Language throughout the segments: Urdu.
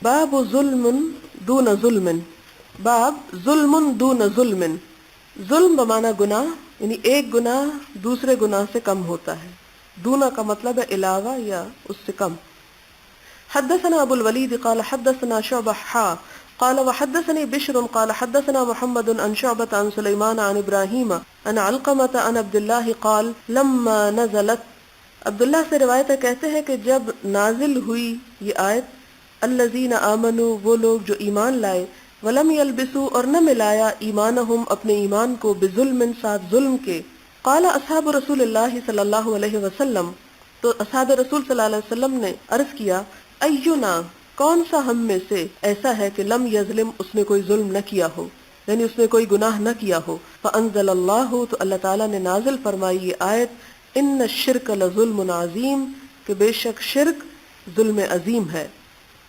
باب ظلم دون ظلم، باب ظلم دون ظلم، ظلم بمعنی گناہ، یعنی ایک گناہ دوسرے گناہ سے کم ہوتا ہے، دونا کا مطلب ہے علاوہ یا اس سے کم۔ حدثنا ابو الولید قال حدثنا شعبہ قال وحدثني بشر قال حدثنا محمد عن شعبة عن سليمان عن ابراہیم عن علقمة عن عبد الله قال لما نزلت، عبداللہ سے روایت ہے کہتے ہیں کہ جب نازل ہوئی یہ آیت الذین آمنوا، وہ لوگ جو ایمان لائے، ولم یلبسوا اور نہ ملایا ایمانہم اپنے ایمان کو بظلم ساتھ ظلم کے، قال اصحاب رسول اللہ صلی اللہ علیہ وسلم، تو اصحاب رسول صلی اللہ علیہ وسلم نے عرض کیا اینا، کون سا ہم میں سے ایسا ہے کہ لم یظلم، اس نے کوئی ظلم نہ کیا ہو، یعنی اس نے کوئی گناہ نہ کیا ہو۔ فانزل اللہ، تو اللہ تعالیٰ نے نازل فرمائی یہ آیت ان الشرک لظلم عظیم، کہ بے شک شرک ظلم عظیم ہے۔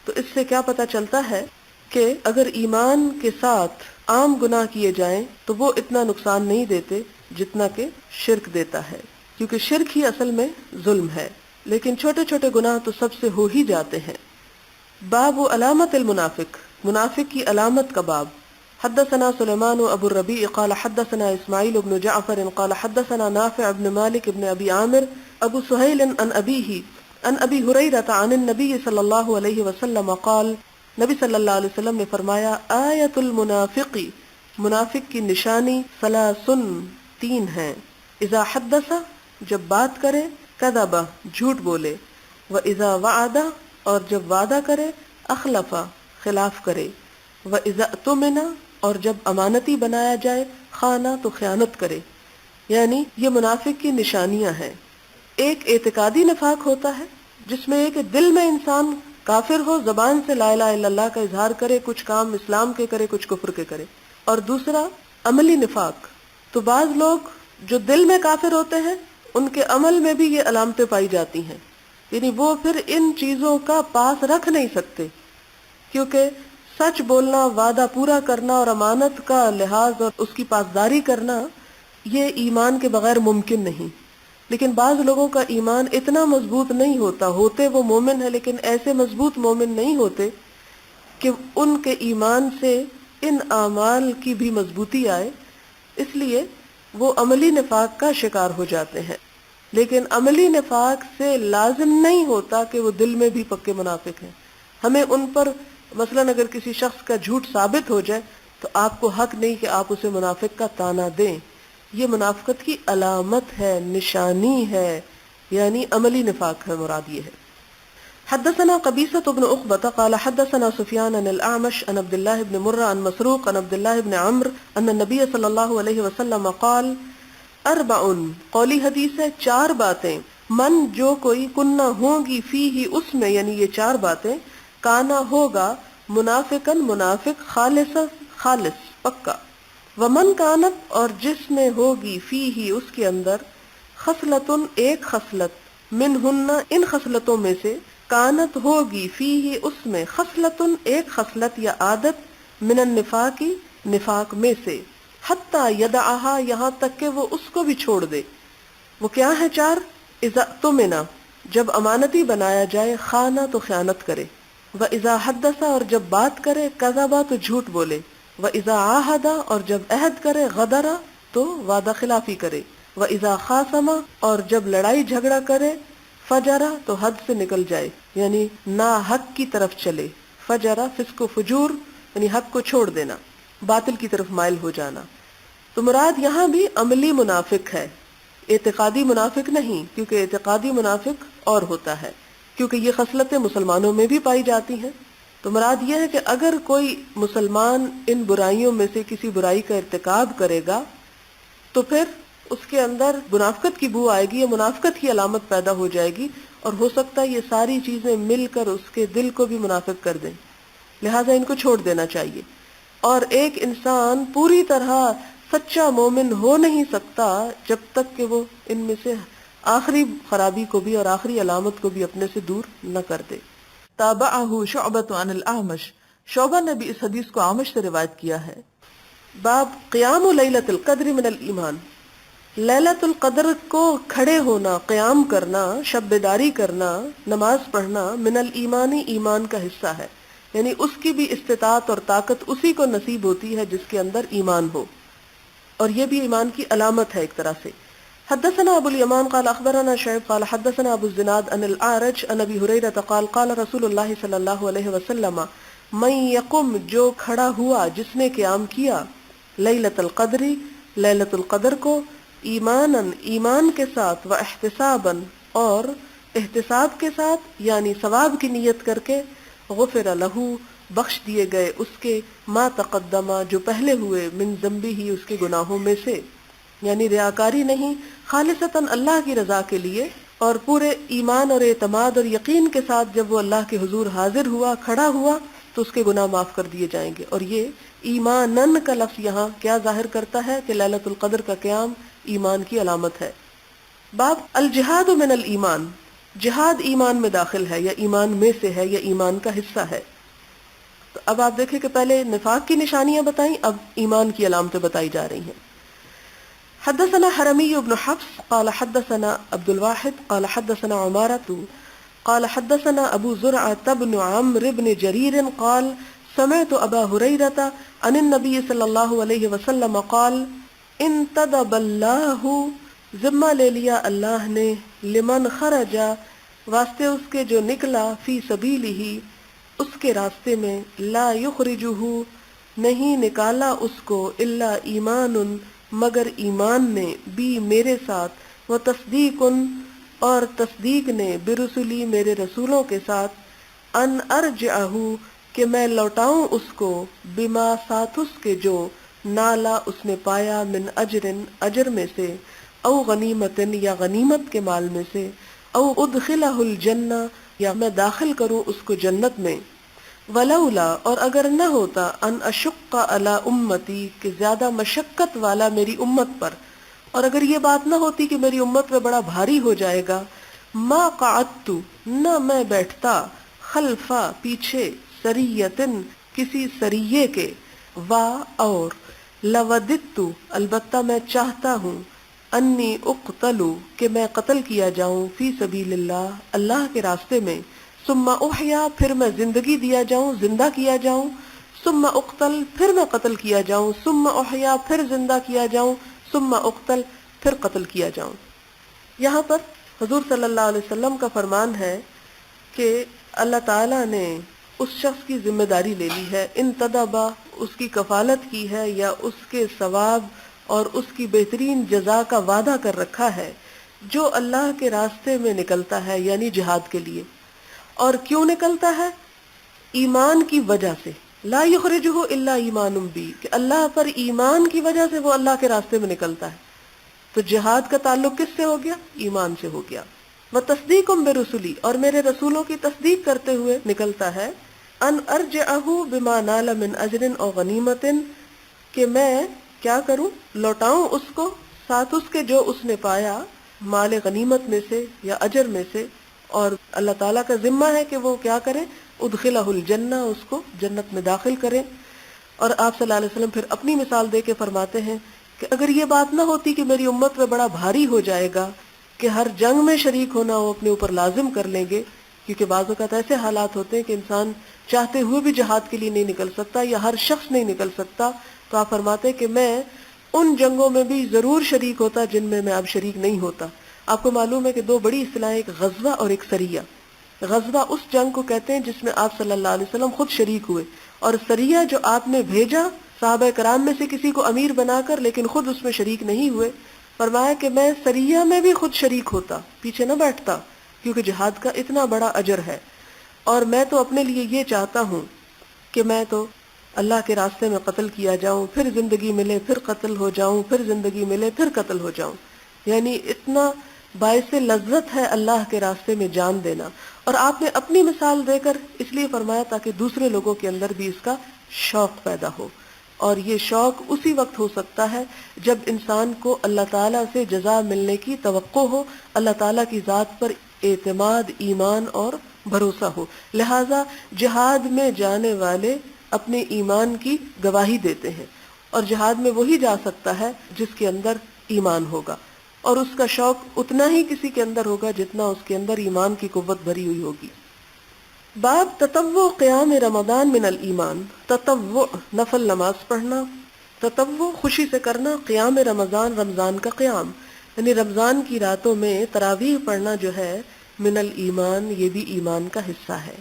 تو اس سے کیا پتہ چلتا ہے کہ اگر ایمان کے ساتھ عام گناہ کیے جائیں تو وہ اتنا نقصان نہیں دیتے جتنا کہ شرک دیتا ہے، کیونکہ شرک ہی اصل میں ظلم ہے، لیکن چھوٹے چھوٹے گناہ تو سب سے ہو ہی جاتے ہیں۔ باب علامت المنافق، منافق کی علامت کا باب۔ حدثنا سلیمان ابو الربیع قال حدثنا اسماعیل بن جعفر قال حدثنا نافع بن مالک بن ابی عامر ابو سہیل عن ابیہ عن ابی ہریرہ عن النبی صلی اللہ علیہ وسلم قال، نبی صلی اللہ علیہ وسلم نے فرمایا آیت المنافقی، منافق کی نشانی ثلاثن، تین ہیں، اذا حدث، جب بات کرے، کذب، جھوٹ بولے، واذا وعد، اور جب وعدہ کرے، اخلف، خلاف کرے، واذا اؤتمن، اور جب امانتی بنایا جائے، خانہ، تو خیانت کرے۔ یعنی یہ منافق کی نشانیاں ہیں۔ ایک اعتقادی نفاق ہوتا ہے جس میں ایک دل میں انسان کافر ہو، زبان سے لا الہ الا اللہ کا اظہار کرے، کچھ کام اسلام کے کرے، کچھ کفر کے کرے، اور دوسرا عملی نفاق۔ تو بعض لوگ جو دل میں کافر ہوتے ہیں ان کے عمل میں بھی یہ علامتیں پائی جاتی ہیں، یعنی وہ پھر ان چیزوں کا پاس رکھ نہیں سکتے، کیونکہ سچ بولنا، وعدہ پورا کرنا اور امانت کا لحاظ اور اس کی پاسداری کرنا یہ ایمان کے بغیر ممکن نہیں۔ لیکن بعض لوگوں کا ایمان اتنا مضبوط نہیں ہوتا، ہوتے وہ مومن ہے لیکن ایسے مضبوط مومن نہیں ہوتے کہ ان کے ایمان سے ان اعمال کی بھی مضبوطی آئے، اس لیے وہ عملی نفاق کا شکار ہو جاتے ہیں۔ لیکن عملی نفاق سے لازم نہیں ہوتا کہ وہ دل میں بھی پکے منافق ہیں۔ ہمیں ان پر مثلاً اگر کسی شخص کا جھوٹ ثابت ہو جائے تو آپ کو حق نہیں کہ آپ اسے منافق کا طعنہ دیں، یہ منافقت کی علامت ہے، نشانی ہے، یعنی عملی نفاق ہے، مراد یہ ہے۔ حدثنا قبیصة بن عقبة قال حدثنا سفیان عن الأعمش عن عبد الله بن مرة عن مسروق عن عبد الله بن عمرو أن النبي صلی اللہ علیہ وسلم قال اربع، قولی حدیث ہے، چار باتیں، من، جو کوئی، کننا ہوں گی فیہ، اس میں، یعنی یہ چار باتیں، کانا ہوگا، منافقن، منافق، خالص، خالص، پکا، ومن کانت، اور جس میں ہوگی فیہ، اس کے اندر، خصلتن، ایک خصلت، منہن، ان خصلتوں میں سے، کانت، ہوگی، فیہ، اس میں، خصلتن، ایک خصلت یا عادت، من النفاقی، نفاق میں سے، حتی یدعہا، یہاں تک کہ وہ اس کو بھی چھوڑ دے۔ وہ کیا ہے چار؟ اذا اؤتمن، جب امانتی بنایا جائے، خانہ، تو خیانت کرے، واذا حدث، اور جب بات کرے، کذب، تو جھوٹ بولے، واذا عاہد، اور جب عہد کرے، غدر، تو وعدہ خلافی کرے، واذا خاصم، اور جب لڑائی جھگڑا کرے، فجر، تو حد سے نکل جائے، یعنی نا حق کی طرف چلے، فجر، فسق و فجور، یعنی حق کو چھوڑ دینا، باطل کی طرف مائل ہو جانا۔ تو مراد یہاں بھی عملی منافق ہے، اعتقادی منافق نہیں، کیونکہ اعتقادی منافق اور ہوتا ہے، کیونکہ یہ خصلتیں مسلمانوں میں بھی پائی جاتی ہیں۔ تو مراد یہ ہے کہ اگر کوئی مسلمان ان برائیوں میں سے کسی برائی کا ارتکاب کرے گا تو پھر اس کے اندر منافقت کی بو آئے گی، یا منافقت کی علامت پیدا ہو جائے گی، اور ہو سکتا ہے یہ ساری چیزیں مل کر اس کے دل کو بھی منافق کر دیں، لہٰذا ان کو چھوڑ دینا چاہیے۔ اور ایک انسان پوری طرح سچا مومن ہو نہیں سکتا جب تک کہ وہ ان میں سے آخری خرابی کو بھی اور آخری علامت کو بھی اپنے سے دور نہ کر دے۔ تابعہ شعبۃ عن الأعمش، شعبہ نے بھی اس حدیث کو اعمش سے روایت کیا ہے۔ باب قیام لیلۃ القدر من الایمان، لیلۃ القدر کو کھڑے ہونا، قیام کرنا، شب بیداری کرنا، نماز پڑھنا، من الایمان، ایمان کا حصہ ہے، یعنی اس کی بھی استطاعت اور طاقت اسی کو نصیب ہوتی ہے جس کے اندر ایمان ہو، اور یہ بھی ایمان کی علامت ہے ایک طرح سے۔ حدثنا ابو الیمان قال اخبرنا شعیب قال حدثنا ابو الزناد عن الاعرج عن ابی ہریرہ قال قال رسول اللہ صلی اللہ علیہ وسلم من یقم جو کھڑا ہوا جس نے قیام کیا لیلۃ القدر لیلۃ القدر کو ایماناً ایمان کے ساتھ و احتساباً اور احتساب کے ساتھ یعنی ثواب کی نیت کر کے غفر لہ بخش دیے گئے اس کے ما تقدمہ جو پہلے ہوئے من ذنبہ ہی اس کے گناہوں میں سے، یعنی ریاکاری نہیں، خالصتاً اللہ کی رضا کے لیے اور پورے ایمان اور اعتماد اور یقین کے ساتھ جب وہ اللہ کے حضور حاضر ہوا کھڑا ہوا تو اس کے گناہ معاف کر دیے جائیں گے۔ اور یہ ایمانن کا لفظ یہاں کیا ظاہر کرتا ہے کہ لیلۃ القدر کا قیام ایمان کی علامت ہے۔ باب الجہاد من الایمان، جہاد ایمان میں داخل ہے یا ایمان میں سے ہے یا ایمان کا حصہ ہے۔ تو اب آپ دیکھیں کہ پہلے نفاق کی نشانیاں بتائیں، اب ایمان کی علامتیں بتائی جا رہی ہیں۔ حدثنا حرمی بن حفص قال حدثنا عبد الواحد قال حدثنا عمارة قال حدثنا ابو زرعة بن عمرو بن جرير قال سمعت ابا هريرة عن النبي صلی اللہ علیہ وسلم قال انتدب اللہ، ذمہ لے لیا اللہ نے، لمن خرج واسطے اس کے جو نکلا، فی سبیلہ اس کے راستے میں، لا یخرجہ نہیں نکالا اس کو، الا ایمان مگر ایمان نے، بھی میرے ساتھ، و تصدیق اور تصدیق نے، برسلی میرے رسولوں کے ساتھ، ان ارجعہ کہ میں لوٹاؤں اس کو، بما ساتھ اس کے جو نالا اس نے پایا، من اجرن اجر میں سے، او غنیمتن یا غنیمت کے مال میں سے، او ادخلہ الجنہ یا میں داخل کروں اس کو جنت میں، ولولا اور اگر نہ ہوتا، ان اشق علی امتی کہ زیادہ مشقت والا میری امت پر، اور اگر یہ بات نہ ہوتی کہ میری امت پہ بڑا بھاری ہو جائے گا، ما قعدت نہ میں بیٹھتا، خلفا پیچھے، سریتن کسی سریے کے، وا اور، لوددت البتہ میں چاہتا ہوں، انی اقتلو کہ میں قتل کیا جاؤں، فی سبیل اللہ اللہ کے راستے میں، ثم احیا پھر میں زندگی دیا جاؤں، زندہ کیا جاؤں، ثم اقتل پھر میں قتل کیا جاؤں، ثم احیا پھر زندہ کیا جاؤں، ثم اقتل پھر قتل کیا جاؤں۔ یہاں پر حضور صلی اللہ علیہ وسلم کا فرمان ہے کہ اللہ تعالیٰ نے اس شخص کی ذمہ داری لے لی ہے، انتدبا اس کی کفالت کی ہے یا اس کے ثواب اور اس کی بہترین جزا کا وعدہ کر رکھا ہے، جو اللہ کے راستے میں نکلتا ہے یعنی جہاد کے لیے۔ اور کیوں نکلتا ہے؟ ایمان کی وجہ سے، لا یخرجہ الا ایمان بی کہ اللہ پر ایمان کی وجہ سے وہ اللہ کے راستے میں نکلتا ہے۔ تو جہاد کا تعلق کس سے ہو گیا؟ ایمان سے ہو گیا۔ وتصدیق برسلی اور میرے رسولوں کی تصدیق کرتے ہوئے نکلتا ہے، ان ارجعہ بما نال من اجر او غنیمت کہ میں کیا کروں، لوٹاؤں اس کو ساتھ اس کے جو اس نے پایا، مال غنیمت میں سے یا اجر میں سے، اور اللہ تعالیٰ کا ذمہ ہے کہ وہ کیا کریں، ادخلہ الجنہ اس کو جنت میں داخل کریں۔ اور آپ صلی اللہ علیہ وسلم پھر اپنی مثال دے کے فرماتے ہیں کہ اگر یہ بات نہ ہوتی کہ میری امت پہ بڑا بھاری ہو جائے گا کہ ہر جنگ میں شریک ہونا وہ اپنے اوپر لازم کر لیں گے، کیونکہ بعض اوقات ایسے حالات ہوتے ہیں کہ انسان چاہتے ہوئے بھی جہاد کے لیے نہیں نکل سکتا یا ہر شخص نہیں نکل سکتا، تو آپ فرماتے ہیں کہ میں ان جنگوں میں بھی ضرور شریک ہوتا جن میں میں اب شریک نہیں ہوتا۔ آپ کو معلوم ہے کہ دو بڑی اصطلاحیں، ایک غزوہ اور ایک سریہ۔ غزوہ اس جنگ کو کہتے ہیں جس میں آپ صلی اللہ علیہ وسلم خود شریک ہوئے، اور سریہ جو آپ نے بھیجا صحابہ کرام میں سے کسی کو امیر بنا کر لیکن خود اس میں شریک نہیں ہوئے، فرمایا کہ میں سریہ میں بھی خود شریک ہوتا، پیچھے نہ بیٹھتا، کیونکہ جہاد کا اتنا بڑا اجر ہے۔ اور میں تو اپنے لیے یہ چاہتا ہوں کہ میں تو اللہ کے راستے میں قتل کیا جاؤں، پھر زندگی ملے پھر قتل ہو جاؤں، پھر زندگی ملے پھر قتل ہو جاؤں، یعنی اتنا باعث لذت ہے اللہ کے راستے میں جان دینا۔ اور آپ نے اپنی مثال دے کر اس لیے فرمایا تاکہ دوسرے لوگوں کے اندر بھی اس کا شوق پیدا ہو، اور یہ شوق اسی وقت ہو سکتا ہے جب انسان کو اللہ تعالیٰ سے جزا ملنے کی توقع ہو، اللہ تعالیٰ کی ذات پر اعتماد، ایمان اور بھروسہ ہو۔ لہٰذا جہاد میں جانے والے اپنے ایمان کی گواہی دیتے ہیں، اور جہاد میں وہی جا سکتا ہے جس کے اندر ایمان ہوگا، اور اس کا شوق اتنا ہی کسی کے اندر ہوگا جتنا اس کے اندر ایمان کی قوت بھری ہوئی ہوگی۔ باب تطوع قیام رمضان من الایمان، تطوع نفل نماز پڑھنا، تطوع خوشی سے کرنا، قیام رمضان رمضان کا قیام یعنی رمضان کی راتوں میں تراویح پڑھنا جو ہے، من الایمان یہ بھی ایمان کا حصہ ہے،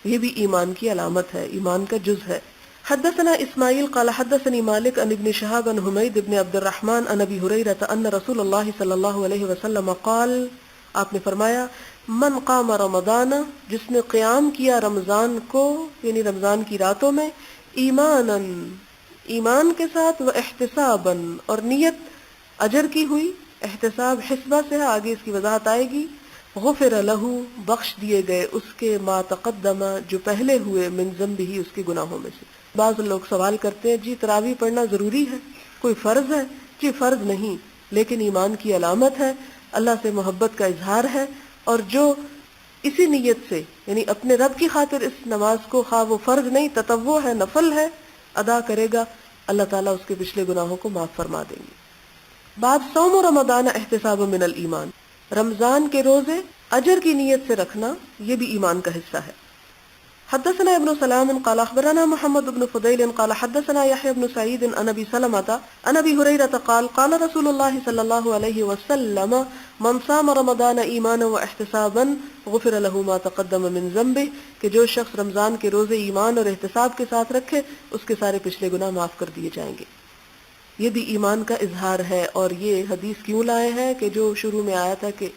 یہ بھی ایمان کی علامت ہے، ایمان کا جز ہے۔ حدثنا اسماعیل قال حدثني مالك عن ابن شهاب عن حمید بن عبد الرحمن عن ابی ہریرہ ان رسول اللہ صلی اللہ علیہ وسلم قال، آپ نے فرمایا، من قام رمضان، جس نے قیام کیا رمضان کو یعنی رمضان کی راتوں میں، ایمانا ایمان کے ساتھ، و احتسابا اور نیت اجر کی ہوئی، احتساب حسبہ سے ہے، آگے اس کی وضاحت آئے گی، غفر لہ بخش دیے گئے اس کے ما تقدم جو پہلے ہوئے، من ذنبہ اس کے گناہوں میں سے۔ بعض لوگ سوال کرتے ہیں جی تراویح پڑھنا ضروری ہے، کوئی فرض ہے؟ جی فرض نہیں، لیکن ایمان کی علامت ہے، اللہ سے محبت کا اظہار ہے، اور جو اسی نیت سے یعنی اپنے رب کی خاطر اس نماز کو، خواہ وہ فرض نہیں تطوع ہے نفل ہے، ادا کرے گا، اللہ تعالیٰ اس کے پچھلے گناہوں کو معاف فرما دیں گے۔ باب صوم رمضان احتساب من الایمان، رمضان کے روزے اجر کی نیت سے رکھنا یہ بھی ایمان کا حصہ ہے۔ حدثنا ابن سلام قال اخبرنا محمد بن فضيل قال حدثنا يحيى بن سعيد عن ابي سلمة عن ابي هريرة قال قال رسول الله صلى الله عليه وسلم من صام رمضان ایمانا واحتسابا غفر له ما تقدم من ذنبه، کہ جو شخص رمضان کے روزے ایمان اور احتساب کے ساتھ رکھے اس کے سارے پچھلے گناہ معاف کر دیے جائیں گے۔ یہ بھی ایمان کا اظہار ہے، اور یہ حدیث کیوں لائے ہیں کہ جو شروع میں آیا تھا کہ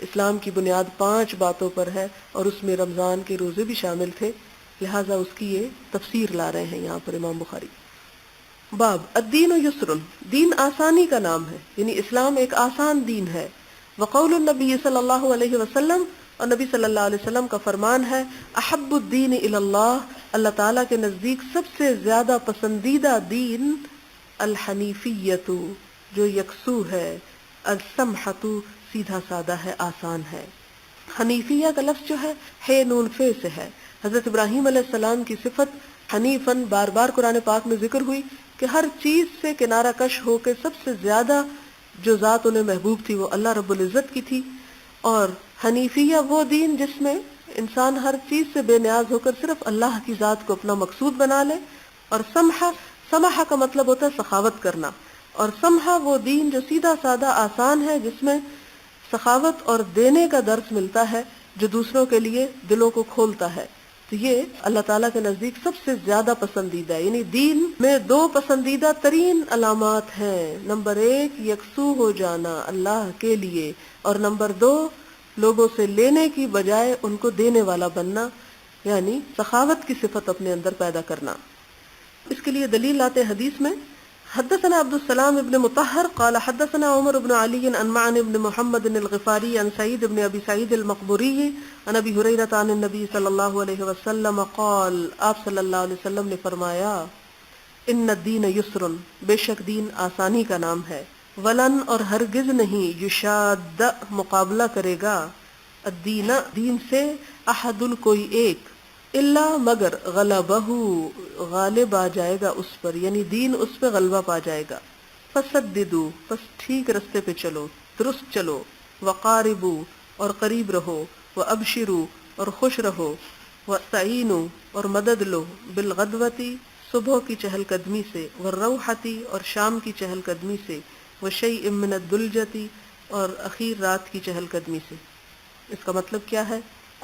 اسلام کی بنیاد 5 باتوں پر ہے اور اس میں رمضان کے روزے بھی شامل تھے، لہٰذا اس کی یہ تفسیر لا رہے ہیں یہاں پر امام بخاری۔ باب الدین یسر، دین آسانی کا نام ہے، یعنی اسلام ایک آسان دین ہے۔ وقول النبی صلی اللہ علیہ وسلم، اور نبی صلی اللہ علیہ وسلم کا فرمان ہے، احب الدین الی اللہ، اللہ تعالیٰ کے نزدیک سب سے زیادہ پسندیدہ دین، الحنیفیت جو یکسو ہے، السمحۃ سیدھا سادہ ہے، آسان ہے۔ حنیفیہ کا لفظ جو ہے نون فے سے ہے۔ حضرت ابراہیم علیہ السلام کی صفت حنیفن بار بار قرآن پاک میں ذکر ہوئی کہ ہر چیز سے کنارہ کش ہو کے سب سے زیادہ جو ذات انہیں محبوب تھی وہ اللہ رب العزت کی تھی، اور حنیفیہ وہ دین جس میں انسان ہر چیز سے بے نیاز ہو کر صرف اللہ کی ذات کو اپنا مقصود بنا لے، اور سمحہ کا مطلب ہوتا ہے سخاوت کرنا، اور سمحہ وہ دین جو سیدھا سادہ آسان ہے، جس میں سخاوت اور دینے کا درس ملتا ہے، جو دوسروں کے لیے دلوں کو کھولتا ہے۔ تو یہ اللہ تعالیٰ کے نزدیک سب سے زیادہ پسندیدہ ہے، یعنی دین میں 2 پسندیدہ ترین علامات ہیں، نمبر 1 یکسو ہو جانا اللہ کے لیے، اور نمبر 2 لوگوں سے لینے کی بجائے ان کو دینے والا بننا، یعنی سخاوت کی صفت اپنے اندر پیدا کرنا۔ اس کے لیے دلیل لاتے حدیث میں، حدثنا عبد السلام ابن مطہر قال حدثنا عمر بن علی عن معن بن محمد الغفاری عن سعید بن ابی سعید المقبوری عن ابی ہریرہ عن النبی صلی اللہ علیہ وسلم قال، آپ صلی اللہ علیہ وسلم نے فرمایا، ان الدین یسر، بے شک دین آسانی کا نام ہے، ولن اور ہرگز نہیں، یشاد مقابلہ کرے گا، الدین دین سے، احد کوئی ایک، اللہ مگر غلبہ غالب آ جائے گا اس پر، یعنی دین اس پہ غلبہ پا جائے گا۔ فسددو پس ٹھیک رستے پہ چلو، درست چلو، وقاربو اور قریب رہو، وابشرو اور خوش رہو، واستعینو اور مدد لو، بالغدوتی صبح کی چہل قدمی سے، والروحتی اور شام کی چہل قدمی سے، وشیء من الدلجتی اور اخیر رات کی چہل قدمی سے۔ اس کا مطلب کیا ہے؟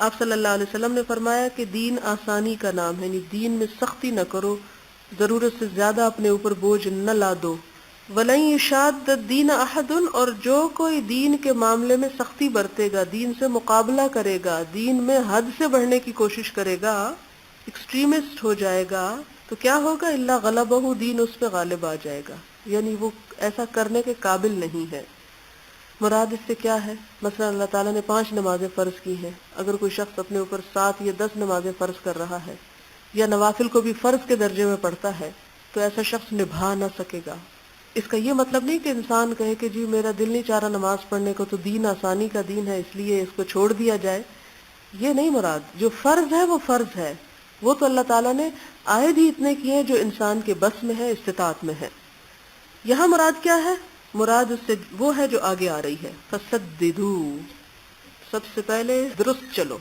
آپ صلی اللہ علیہ وسلم نے فرمایا کہ دین آسانی کا نام ہے، یعنی دین میں سختی نہ کرو، ضرورت سے زیادہ اپنے اوپر بوجھ نہ لا دو۔ وَلَن يُشَادَّ الدِّينَ أَحَدٌ، اور جو کوئی دین کے معاملے میں سختی برتے گا، دین سے مقابلہ کرے گا، دین میں حد سے بڑھنے کی کوشش کرے گا، ایکسٹریمسٹ ہو جائے گا، تو کیا ہوگا؟ اللہ غلبہ، دین اس پہ غالب آ جائے گا، یعنی وہ ایسا کرنے کے قابل نہیں ہے۔ مراد اس سے کیا ہے؟ مثلا اللہ تعالیٰ نے 5 نمازیں فرض کی ہیں، اگر کوئی شخص اپنے اوپر 7 یا 10 نمازیں فرض کر رہا ہے، یا نوافل کو بھی فرض کے درجے میں پڑھتا ہے، تو ایسا شخص نبھا نہ سکے گا۔ اس کا یہ مطلب نہیں کہ انسان کہے کہ جی میرا دل نہیں چاہ رہا نماز پڑھنے کو، تو دین آسانی کا دین ہے اس لیے اس کو چھوڑ دیا جائے، یہ نہیں مراد۔ جو فرض ہے وہ فرض ہے، وہ تو اللہ تعالیٰ نے عائد ہی اتنے کیے جو انسان کے بس میں ہے، استطاعت میں ہے۔ یہاں مراد کیا ہے؟ مراد اس سے وہ ہے جو آگے آ رہی ہے، فسددو، سب سے پہلے درست چلو،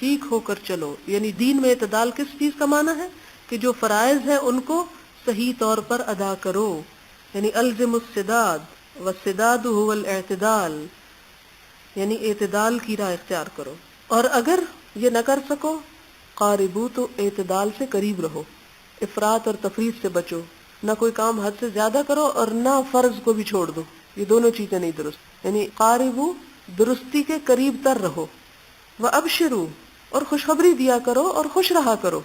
ٹھیک ہو کر چلو، یعنی دین میں اعتدال کس چیز کا معنی ہے کہ جو فرائض ہے ان کو صحیح طور پر ادا کرو، یعنی الزم السداد والسداد هو الاعتدال، یعنی اعتدال کی راہ اختیار کرو، اور اگر یہ نہ کر سکو قاربو تو اعتدال سے قریب رہو، افراط اور تفریط سے بچو، نہ کوئی کام حد سے زیادہ کرو اور نہ فرض کو بھی چھوڑ دو، یہ دونوں چیزیں نہیں درست، یعنی قاربو درستی کے قریب تر رہو، وابشروا اور خوشخبری دیا کرو اور خوش رہا کرو،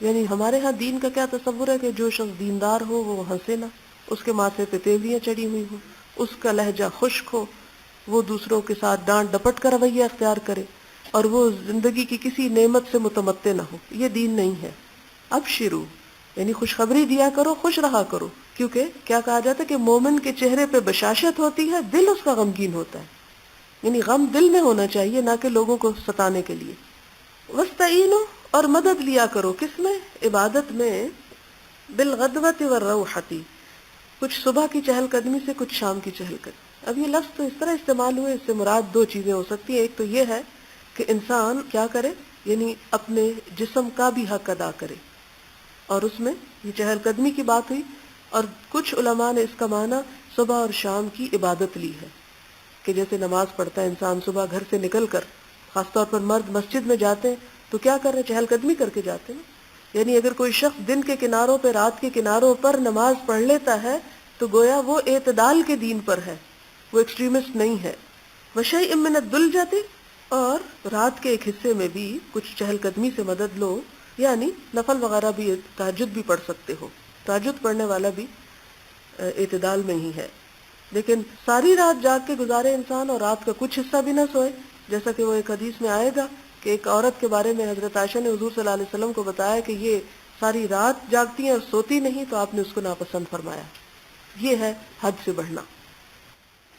یعنی ہمارے ہاں دین کا کیا تصور ہے کہ جو شخص دیندار ہو وہ ہنسے نہ، اس کے ماتھے پہ تیوریاں چڑھی ہوئی ہوں، اس کا لہجہ خشک ہو، وہ دوسروں کے ساتھ ڈانٹ ڈپٹ کا رویہ اختیار کرے، اور وہ زندگی کی کسی نعمت سے متمتع نہ ہو، یہ دین نہیں ہے۔ ابشروا یعنی خوشخبری دیا کرو، خوش رہا کرو، کیونکہ کیا کہا جاتا ہے کہ مومن کے چہرے پہ بشاشت ہوتی ہے، دل اس کا غمگین ہوتا ہے، یعنی غم دل میں ہونا چاہیے نہ کہ لوگوں کو ستانے کے لیے۔ وَاسْتَعِینُوا اور مدد لیا کرو، کس میں؟ عبادت میں، بالغدوۃ والروحۃ، کچھ صبح کی چہل قدمی سے کچھ شام کی چہل قدمی۔ اب یہ لفظ تو اس طرح استعمال ہوئے، اس سے مراد دو چیزیں ہو سکتی ہیں، ایک تو یہ ہے کہ انسان کیا کرے، یعنی اپنے جسم کا بھی حق ادا کرے، اور اس میں یہ چہل قدمی کی بات ہوئی، اور کچھ علماء نے اس کا معنی صبح اور شام کی عبادت لی ہے، کہ جیسے نماز پڑھتا ہے انسان صبح گھر سے نکل کر، خاص طور پر مرد مسجد میں جاتے ہیں تو کیا کر رہے، چہل قدمی کر کے جاتے ہیں، یعنی اگر کوئی شخص دن کے کناروں پہ، رات کے کناروں پر نماز پڑھ لیتا ہے تو گویا وہ اعتدال کے دین پر ہے، وہ ایکسٹریمسٹ نہیں ہے۔ وَشَيْءٍ مِّنَ الدُّلْجَةِ اور رات کے ایک حصے میں بھی کچھ چہل قدمی سے مدد لو، یعنی نفل وغیرہ بھی، تہجد بھی پڑھ سکتے ہو، تہجد پڑھنے والا بھی اعتدال میں ہی ہے، لیکن ساری رات جاگ کے گزارے انسان اور رات کا کچھ حصہ بھی نہ سوئے، جیسا کہ وہ ایک حدیث میں آئے گا کہ ایک عورت کے بارے میں حضرت عائشہ نے حضور صلی اللہ علیہ وسلم کو بتایا کہ یہ ساری رات جاگتی ہیں اور سوتی نہیں، تو آپ نے اس کو ناپسند فرمایا۔ یہ ہے حد سے بڑھنا۔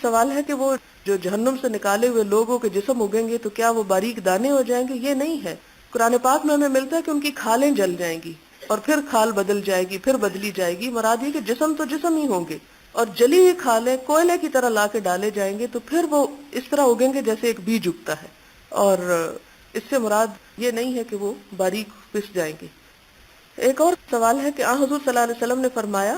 سوال ہے کہ وہ جو جہنم سے نکالے ہوئے لوگوں کے جسم اگیں گے تو کیا وہ باریک دانے ہو جائیں گے؟ یہ نہیں ہے، قرآن پاک میں ہمیں ملتا ہے کہ ان کی کھالیں جل جائیں گی اور پھر کھال بدل جائے گی، پھر بدلی جائے گی، مراد یہ کہ جسم تو جسم ہی ہوں گے، اور جلی ہوئی کھالیں کوئلے کی طرح لا کے ڈالے جائیں گے تو پھر وہ اس طرح اگیں گے جیسے ایک بیج اگتا ہے، اور اس سے مراد یہ نہیں ہے کہ وہ باریک پس جائیں گے۔ ایک اور سوال ہے کہ حضور صلی اللہ علیہ وسلم نے فرمایا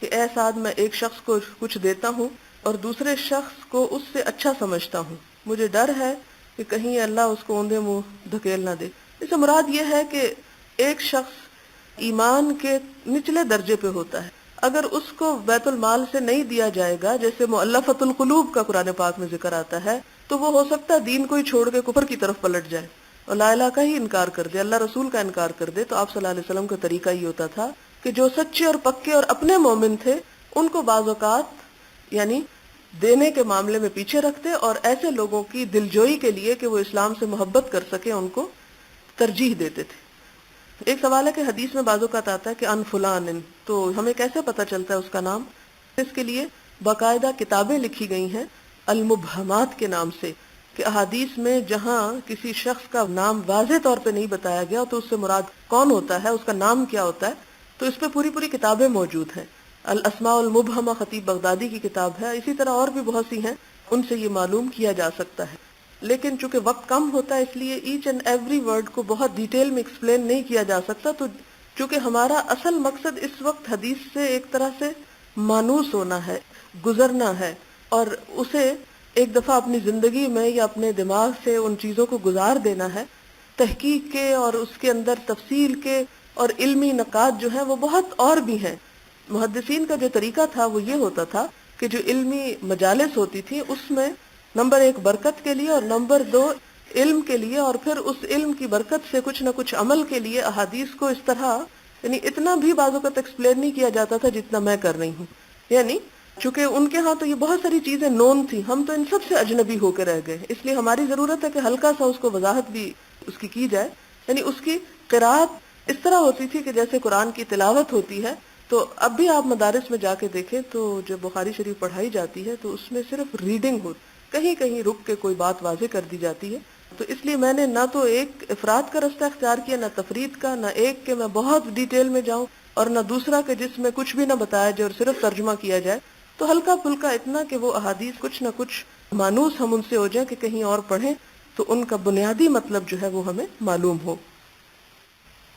کہ اے سعد، میں ایک شخص کو کچھ دیتا ہوں اور دوسرے شخص کو اس سے اچھا سمجھتا ہوں، مجھے ڈر ہے کہ کہیں اللہ اس کو اوندے منہ دھکیل نہ دے۔ اس سے مراد یہ ہے کہ ایک شخص ایمان کے نچلے درجے پہ ہوتا ہے، اگر اس کو بیت المال سے نہیں دیا جائے گا، جیسے مؤلفۃ القلوب کا قرآن پاک میں ذکر آتا ہے، تو وہ ہو سکتا ہے دین کو ہی چھوڑ کے کفر کی طرف پلٹ جائے اور لا الہ کا ہی انکار کر دے، اللہ رسول کا انکار کر دے۔ تو آپ صلی اللہ علیہ وسلم کا طریقہ یہ ہوتا تھا کہ جو سچے اور پکے اور اپنے مومن تھے ان کو بعض اوقات یعنی دینے کے معاملے میں پیچھے رکھتے، اور ایسے لوگوں کی دلجوئی کے لیے کہ وہ اسلام سے محبت کر سکے ان کو ترجیح دیتے تھے۔ ایک سوال ہے کہ حدیث میں بعض اوقات آتا ہے کہ ان فلان، تو ہمیں کیسے پتہ چلتا ہے اس کا نام؟ اس کے لیے باقاعدہ کتابیں لکھی گئی ہیں المبہمات کے نام سے، کہ احادیث میں جہاں کسی شخص کا نام واضح طور پہ نہیں بتایا گیا تو اس سے مراد کون ہوتا ہے، اس کا نام کیا ہوتا ہے، تو اس پہ پوری کتابیں موجود ہیں۔ الاسماء المبہمہ خطیب بغدادی کی کتاب ہے، اسی طرح اور بھی بہت سی ہیں، ان سے یہ معلوم کیا جا سکتا ہے، لیکن چونکہ وقت کم ہوتا ہے اس لیے ایچ اینڈ ایوری ورڈ کو بہت ڈیٹیل میں ایکسپلین نہیں کیا جا سکتا، تو چونکہ ہمارا اصل مقصد اس وقت حدیث سے ایک طرح سے مانوس ہونا ہے، گزرنا ہے، اور اسے ایک دفعہ اپنی زندگی میں یا اپنے دماغ سے ان چیزوں کو گزار دینا ہے۔ تحقیق کے اور اس کے اندر تفصیل کے اور علمی نکات جو ہیں وہ بہت اور بھی ہیں۔ محدثین کا جو طریقہ تھا وہ یہ ہوتا تھا کہ جو علمی مجالس ہوتی تھی اس میں نمبر 1 برکت کے لیے اور نمبر 2 علم کے لیے، اور پھر اس علم کی برکت سے کچھ نہ کچھ عمل کے لیے احادیث کو اس طرح یعنی اتنا بھی بعض اوقات ایکسپلین نہیں کیا جاتا تھا جتنا میں کر رہی ہوں، یعنی چونکہ ان کے ہاں تو یہ بہت ساری چیزیں نون تھی، ہم تو ان سب سے اجنبی ہو کے رہ گئے، اس لیے ہماری ضرورت ہے کہ ہلکا سا اس کو وضاحت بھی اس کی جائے۔ یعنی اس کی قرات اس طرح ہوتی تھی کہ جیسے قرآن کی تلاوت ہوتی ہے، تو اب بھی آپ مدارس میں جا کے دیکھیں تو جب بخاری شریف پڑھائی جاتی ہے تو اس میں صرف ریڈنگ ہوتی، کہیں کہیں رک کے کوئی بات واضح کر دی جاتی ہے۔ تو اس لیے میں نے نہ تو ایک افراد کا رستہ اختیار کیا، نہ تفرید کا، نہ ایک کہ میں بہت ڈیٹیل میں جاؤں، اور نہ دوسرا کہ جس میں کچھ بھی نہ بتایا جائے اور صرف ترجمہ کیا جائے، تو ہلکا پھلکا اتنا کہ وہ احادیث کچھ نہ کچھ مانوس ہم ان سے ہو جائیں کہ کہیں اور پڑھیں تو تو ان کا بنیادی مطلب جو ہے وہ ہمیں معلوم ہو۔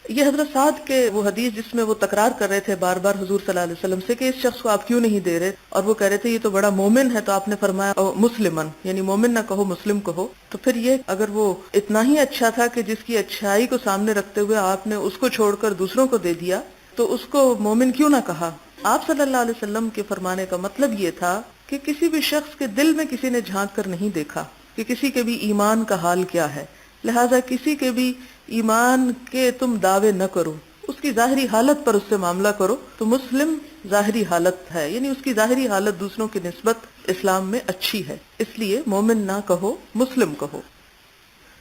یہ حضرت سعد کے وہ حدیث جس میں وہ تکرار کر رہے تھے بار بار حضور صلی اللہ علیہ وسلم سے کہ اس شخص کو آپ کیوں نہیں دے رہے، اور وہ کہہ رہے تھے یہ تو بڑا مومن ہے، تو آپ نے فرمایا مسلمن، یعنی مومن نہ کہو مسلم کہو۔ تو پھر یہ اگر وہ اتنا ہی اچھا تھا کہ جس کی اچھائی کو سامنے رکھتے ہوئے آپ نے اس کو چھوڑ کر دوسروں کو دے دیا، تو اس کو مومن کیوں نہ کہا؟ آپ صلی اللہ علیہ وسلم کے فرمانے کا مطلب یہ تھا کہ کسی بھی شخص کے دل میں کسی نے جھانک کر نہیں دیکھا کہ کسی کے بھی ایمان کا حال کیا ہے، لہذا کسی کے بھی ایمان کے تم دعوے نہ کرو، اس کی ظاہری حالت پر اس سے معاملہ کرو۔ تو مسلم ظاہری حالت ہے، یعنی اس کی ظاہری حالت دوسروں کی نسبت اسلام میں اچھی ہے، اس لیے مومن نہ کہو مسلم کہو۔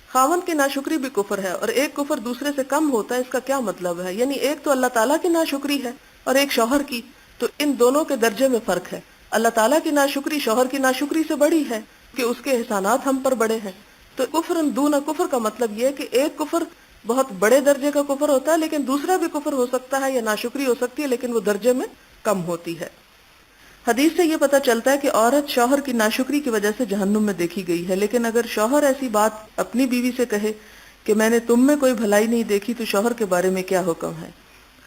خاوند کی ناشکری بھی کفر ہے، اور ایک کفر دوسرے سے کم ہوتا ہے، اس کا کیا مطلب ہے؟ یعنی ایک تو اللہ تعالیٰ کی ناشکری ہے اور ایک شوہر کی، تو ان دونوں کے درجے میں فرق ہے۔ اللہ تعالیٰ کی ناشکری شوہر کی ناشکری سے بڑی ہے کہ اس کے احسانات ہم پر بڑے ہیں۔ تو کفر دون کفر کا مطلب یہ ہے کہ ایک کفر بہت بڑے درجے کا کفر ہوتا ہے، لیکن دوسرا بھی کفر ہو سکتا ہے یا ناشکری ہو سکتی ہے، لیکن وہ درجے میں کم ہوتی ہے۔ حدیث سے یہ پتہ چلتا ہے کہ عورت شوہر کی ناشکری کی وجہ سے جہنم میں دیکھی گئی ہے، لیکن اگر شوہر ایسی بات اپنی بیوی سے کہے کہ میں نے تم میں کوئی بھلائی نہیں دیکھی، تو شوہر کے بارے میں کیا حکم ہے؟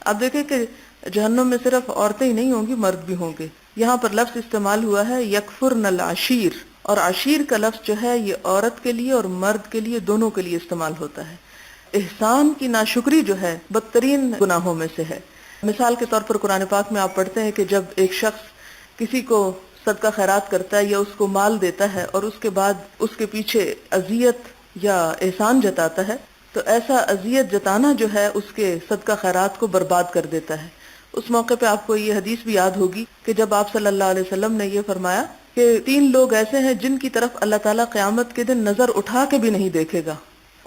اب دیکھیں کہ جہنم میں صرف عورتیں ہی نہیں ہوں گی، مرد بھی ہوں گے۔ یہاں پر لفظ استعمال ہوا ہے یکفرن العشیر، اور عشیر کا لفظ جو ہے یہ عورت کے لیے اور مرد کے لیے دونوں کے لیے استعمال ہوتا ہے۔ احسان کی ناشکری جو ہے بدترین گناہوں میں سے ہے۔ مثال کے طور پر قرآن پاک میں آپ پڑھتے ہیں کہ جب ایک شخص کسی کو صدقہ خیرات کرتا ہے یا اس کو مال دیتا ہے اور اس کے بعد اس کے پیچھے اذیت یا احسان جتاتا ہے، تو ایسا اذیت جتانا جو ہے اس کے صدقہ خیرات کو برباد کر دیتا ہے۔ اس موقع پہ آپ کو یہ حدیث بھی یاد ہوگی کہ جب آپ صلی اللہ علیہ وسلم نے یہ فرمایا کہ 3 لوگ ایسے ہیں جن کی طرف اللہ تعالیٰ قیامت کے دن نظر اٹھا کے بھی نہیں دیکھے گا،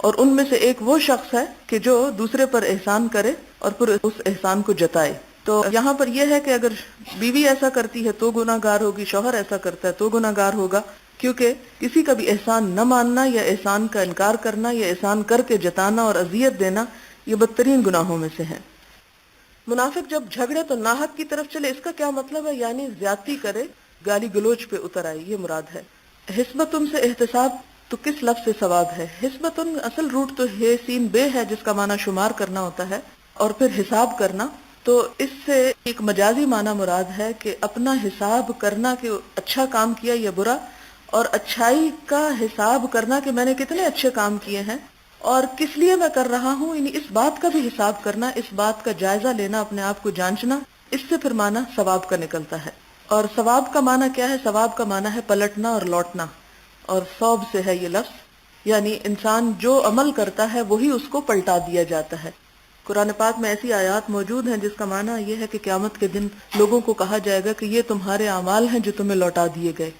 اور ان میں سے ایک وہ شخص ہے کہ جو دوسرے پر احسان کرے اور پھر اس احسان کو جتائے۔ تو یہاں پر یہ ہے کہ اگر بیوی ایسا کرتی ہے تو گناہ گار ہوگی، شوہر ایسا کرتا ہے تو گناہ گار ہوگا، کیونکہ کسی کا بھی احسان نہ ماننا یا احسان کا انکار کرنا یا احسان کر کے جتانا اور اذیت دینا یہ بدترین گناہوں میں سے ہے۔ منافق جب جھگڑے تو ناحق کی طرف چلے، اس کا کیا مطلب ہے؟ یعنی زیادتی کرے، گالی گلوچ پہ اتر آئے، یہ مراد ہے۔ حسبتن سے احتساب تو کس لفظ سے ثواب ہے؟ حسبتن اصل روٹ تو ہے سین بے ہے، جس کا معنی شمار کرنا ہوتا ہے، اور پھر حساب کرنا، تو اس سے ایک مجازی معنی مراد ہے کہ اپنا حساب کرنا کہ اچھا کام کیا یا برا، اور اچھائی کا حساب کرنا کہ میں نے کتنے اچھے کام کیے ہیں اور کس لیے میں کر رہا ہوں، یعنی اس بات کا بھی حساب کرنا، اس بات کا جائزہ لینا، اپنے آپ کو جانچنا، اس سے پھر معنی ثواب کا نکلتا ہے۔ اور ثواب کا معنی کیا ہے؟ ثواب کا معنی ہے پلٹنا اور لوٹنا، اور ثوب سے ہے یہ لفظ، یعنی انسان جو عمل کرتا ہے وہی اس کو پلٹا دیا جاتا ہے۔ قرآن پاک میں ایسی آیات موجود ہیں جس کا معنی یہ ہے کہ قیامت کے دن لوگوں کو کہا جائے گا کہ یہ تمہارے اعمال ہیں جو تمہیں لوٹا دیے گئے۔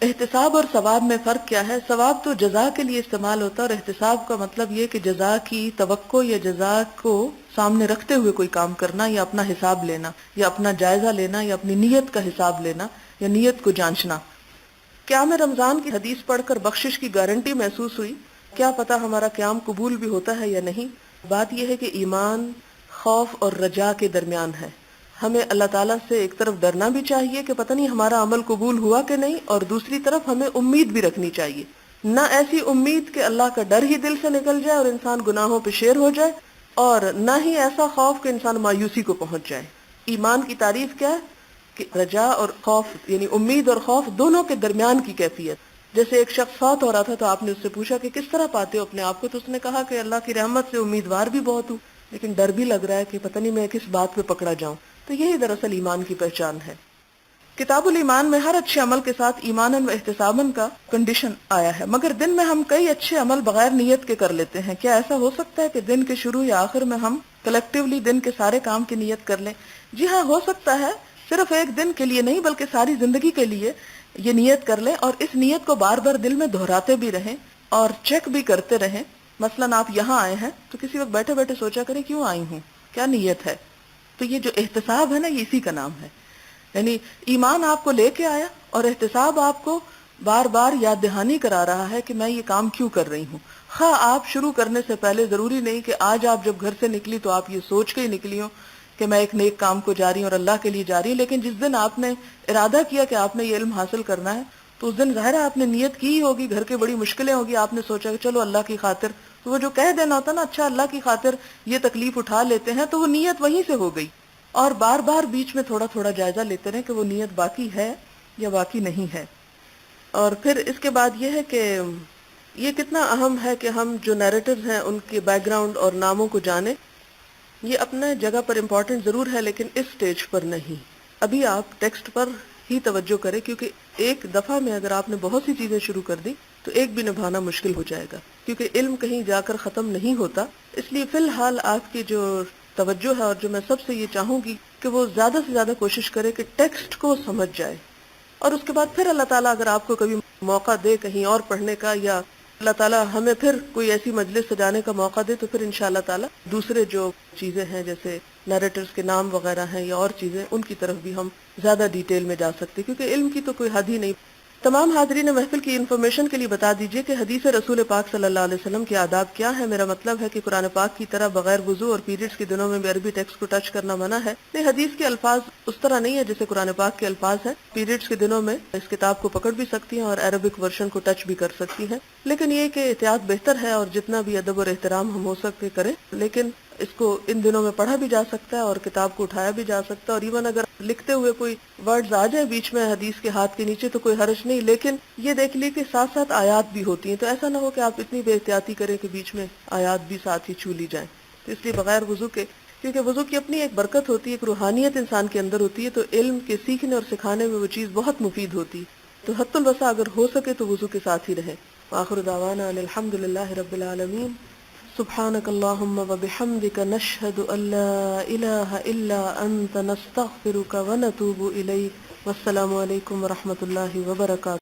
احتساب اور ثواب میں فرق کیا ہے؟ ثواب تو جزا کے لیے استعمال ہوتا ہے، اور احتساب کا مطلب یہ کہ جزا کی توقع یا جزا کو سامنے رکھتے ہوئے کوئی کام کرنا، یا اپنا حساب لینا، یا اپنا جائزہ لینا، یا اپنی نیت کا حساب لینا، یا نیت کو جانچنا۔ قیام رمضان کی حدیث پڑھ کر بخشش کی گارنٹی محسوس ہوئی، کیا پتہ ہمارا قیام قبول بھی ہوتا ہے یا نہیں؟ بات یہ ہے کہ ایمان خوف اور رجا کے درمیان ہے۔ ہمیں اللہ تعالیٰ سے ایک طرف ڈرنا بھی چاہیے کہ پتہ نہیں ہمارا عمل قبول ہوا کہ نہیں، اور دوسری طرف ہمیں امید بھی رکھنی چاہیے، نہ ایسی امید کہ اللہ کا ڈر ہی دل سے نکل جائے اور انسان گناہوں پہ شیر ہو جائے، اور نہ ہی ایسا خوف کہ انسان مایوسی کو پہنچ جائے۔ ایمان کی تعریف کیا ہے؟ کہ رجا اور خوف، یعنی امید اور خوف دونوں کے درمیان کی کیفیت۔ جیسے ایک شخص فوت ہو رہا تھا تو آپ نے اس سے پوچھا کہ کس طرح پاتے ہو اپنے آپ کو، تو اس نے کہا کہ اللہ کی رحمت سے امیدوار بھی بہت ہوں، لیکن ڈر بھی لگ رہا ہے کہ پتہ نہیں میں کس بات پہ پکڑا جاؤں۔ تو یہی دراصل ایمان کی پہچان ہے۔ کتاب الایمان میں ہر اچھے عمل کے ساتھ ایماناً و احتساباً کا کنڈیشن آیا ہے، مگر دن میں ہم کئی اچھے عمل بغیر نیت کے کر لیتے ہیں۔ کیا ایسا ہو سکتا ہے کہ دن کے شروع یا آخر میں ہم کلیکٹیولی دن کے سارے کام کی نیت کر لیں؟ جی ہاں، ہو سکتا ہے، صرف ایک دن کے لیے نہیں بلکہ ساری زندگی کے لیے یہ نیت کر لیں، اور اس نیت کو بار بار دل میں دہراتے بھی رہیں اور چیک بھی کرتے رہیں۔ مثلاً آپ یہاں آئے ہیں تو کسی وقت بیٹھے بیٹھے سوچا کریں کیوں آئی ہوں، کیا نیت ہے۔ تو یہ جو احتساب ہے نا، یہ اسی کا نام ہے، یعنی ایمان آپ کو لے کے آیا اور احتساب آپ کو بار بار یاد دہانی کرا رہا ہے کہ میں یہ کام کیوں کر رہی ہوں۔ خواہ آپ شروع کرنے سے پہلے ضروری نہیں کہ آج آپ جب گھر سے نکلی تو آپ یہ سوچ کے ہی نکلی ہوں کہ میں ایک نیک کام کو جا رہی ہوں اور اللہ کے لیے جا رہی ہوں، لیکن جس دن آپ نے ارادہ کیا کہ آپ نے یہ علم حاصل کرنا ہے، تو اس دن ظاہر ہے آپ نے نیت کی ہی ہوگی، گھر کے بڑی مشکلیں ہوگی، آپ نے سوچا کہ چلو اللہ کی خاطر، تو وہ جو کہہ دینا ہوتا نا اچھا اللہ کی خاطر یہ تکلیف اٹھا لیتے ہیں، تو وہ نیت وہیں سے ہو گئی. اور بار بار بیچ میں تھوڑا تھوڑا جائزہ لیتے رہیں کہ وہ نیت باقی ہے یا باقی نہیں ہے. اور پھر اس کے بعد یہ ہے کہ یہ کتنا اہم ہے کہ ہم جو نیریٹرز ہیں ان کے بیک گراؤنڈ اور ناموں کو جانیں. یہ اپنے جگہ پر امپورٹنٹ ضرور ہے لیکن اس سٹیج پر نہیں. ابھی آپ ٹیکسٹ پر ہی توجہ کریں، کیونکہ ایک دفعہ میں اگر آپ نے بہت سی چیزیں شروع کر دی تو ایک بھی نبھانا مشکل ہو جائے گا، کیونکہ علم کہیں جا کر ختم نہیں ہوتا. اس لیے فی الحال آپ کی جو توجہ ہے اور جو میں سب سے یہ چاہوں گی کہ وہ زیادہ سے زیادہ کوشش کرے کہ ٹیکسٹ کو سمجھ جائے. اور اس کے بعد پھر اللہ تعالیٰ اگر آپ کو کبھی موقع دے کہیں اور پڑھنے کا، یا اللہ تعالیٰ ہمیں پھر کوئی ایسی مجلس سجانے کا موقع دے، تو پھر انشاءاللہ تعالیٰ دوسرے جو چیزیں ہیں جیسے نیریٹرز کے نام وغیرہ ہیں یا اور چیزیں، ان کی طرف بھی ہم زیادہ ڈیٹیل میں جا سکتے، کیونکہ علم کی تو کوئی حد ہی نہیں. تمام حاضرین محفل کی انفارمیشن کے لیے بتا دیجئے کہ حدیث رسول پاک صلی اللہ علیہ وسلم کے آداب کیا ہے. میرا مطلب ہے کہ قرآن پاک کی طرح بغیر وضو اور پیریڈز کے دنوں میں بھی عربی ٹیکسٹ کو ٹچ کرنا منع ہے. نہیں، حدیث کے الفاظ اس طرح نہیں ہے جیسے قرآن پاک کے الفاظ ہیں. پیریڈز کے دنوں میں اس کتاب کو پکڑ بھی سکتی ہیں اور عربک ورژن کو ٹچ بھی کر سکتی ہیں، لیکن یہ کہ احتیاط بہتر ہے اور جتنا بھی ادب اور احترام ہم ہو سکتے کریں. لیکن اس کو ان دنوں میں پڑھا بھی جا سکتا ہے اور کتاب کو اٹھایا بھی جا سکتا ہے، اور ایون اگر لکھتے ہوئے کوئی ورڈز آ جائیں بیچ میں حدیث کے ہاتھ کے نیچے تو کوئی حرج نہیں. لیکن یہ دیکھ لیے کہ ساتھ ساتھ آیات بھی ہوتی ہیں، تو ایسا نہ ہو کہ آپ اتنی بے احتیاطی کریں کہ بیچ میں آیات بھی ساتھ ہی چھو لی جائیں. تو اس لیے بغیر وضو کے، کیونکہ وضو کی اپنی ایک برکت ہوتی ہے، ایک روحانیت انسان کے اندر ہوتی ہے، تو علم کے سیکھنے اور سکھانے میں وہ چیز بہت مفید ہوتی ہے. تو حت الوسع اگر ہو سکے تو وضو کے ساتھ ہی رہے. وآخر دعوانا ان الحمد للہ رب العالمین. سبحانك اللهم وبحمدك نشهد أن لا إله إلا أنت نستغفرك ونتوب إليك. والسلام عليكم ورحمة الله وبركاته.